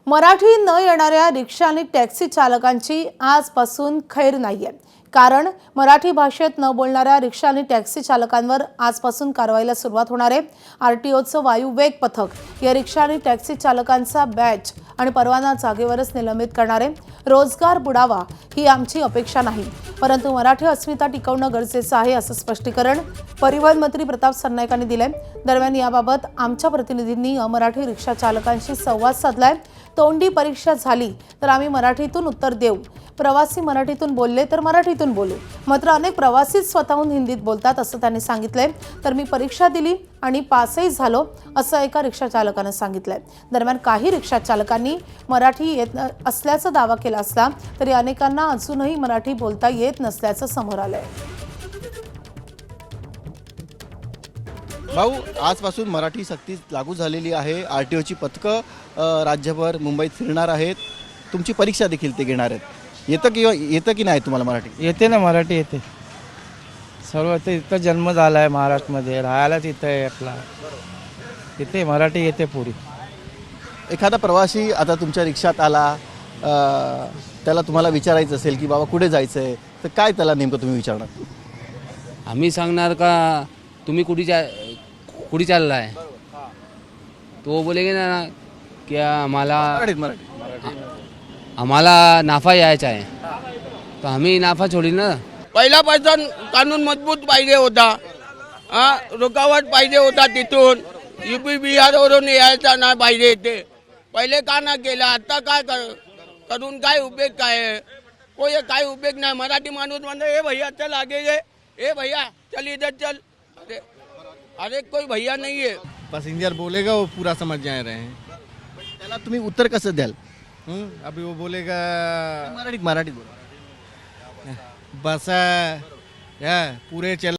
मराठी न येणाऱ्या रिक्षा आणि टॅक्सी चालकांची आजपासून खैर नाहीये। कारण मराठी भाषेत न बोलणाऱ्या रिक्षा आणि टॅक्सी चालकांवर आजपासून कारवाईला सुरुवात होणार आहे। आरटीओचं वायुवेग पथक या रिक्षा आणि टॅक्सी चालकांचा बॅच आणि परवाना जागेवरच निलंबित करणार आहे। रोजगार बुडावा ही आमची अपेक्षा नाही, परंतु मराठी अस्मिता टिकवणं गरजेचं आहे, असं स्पष्टीकरण परिवहन मंत्री प्रताप सरनाईकांनी दिलंय। दरम्यान याबाबत आमच्या प्रतिनिधींनी अमराठी रिक्षा चालकांशी संवाद साधलाय। तोंडी परीक्षा झाली तर आम्ही मराठीतून उत्तर देऊ, प्रवासी मराठीतून बोलले तर मराठीतून बोलू, मात्र अनेक प्रवासी स्वतःहून हिंदीत बोलतात असं त्यांनी सांगितलंय। तर मी परीक्षा दिली आणि पासही झालो असं एका रिक्षा चालकाने सांगितलंय। दरम्यान काही रिक्षा चालकांनी मराठी येत असल्याचा दावा केला असला तरी अनेकांना अजूनही मराठी बोलता येत नसल्याचं समोर आलंय। भाऊ, आजपासून मराठी सक्ती लागू झालेली आहे। आरटीओची पथकं राज्यभर मुंबईत फिरणार आहेत। तुमची परीक्षा देखील ते घेणार आहेत। येतं की नाही तुम्हाला मराठी? येते ना, मराठी येते सर्व। ते इथं जन्म झाला आहे महाराष्ट्रामध्ये, राहायलाच इथं आहे आपला, इथे मराठी येते पुरी। एखादा प्रवासी आता तुमच्या रिक्षात आला, त्याला तुम्हाला विचारायचं असेल की बाबा कुठे जायचं आहे, तर काय त्याला नेमकं तुम्ही विचारणार? आम्ही सांगणार का तुम्ही कुठे चालला आहे, तो बोलेगे ना की आम्हाला नाफा यायचा आहे, तर आम्ही नाफा सोडी ना। पहिल्यापासून कानून मजबूत पाहिजे होता, रुकावट पाहिजे होता, तिथून यूपी बिहारवरून यायचा नाही पाहिजे। ते पहिले का ना केलं, आता काय करून काय उपयोग काय आहे? कोई काय उपयोग नाही। मराठी माणूस म्हणतो ए भैया चल आगे ये, ए भैया चल इधर चल। अरे कोई भैया नहीं है। पैसेंजर बोलेगा वो पूरा समझ जा रहे हैं। त्याला तुम्ही उत्तर कसं द्याल? अभी वो बोलेगा मराठीत बोला। बस पूरे चल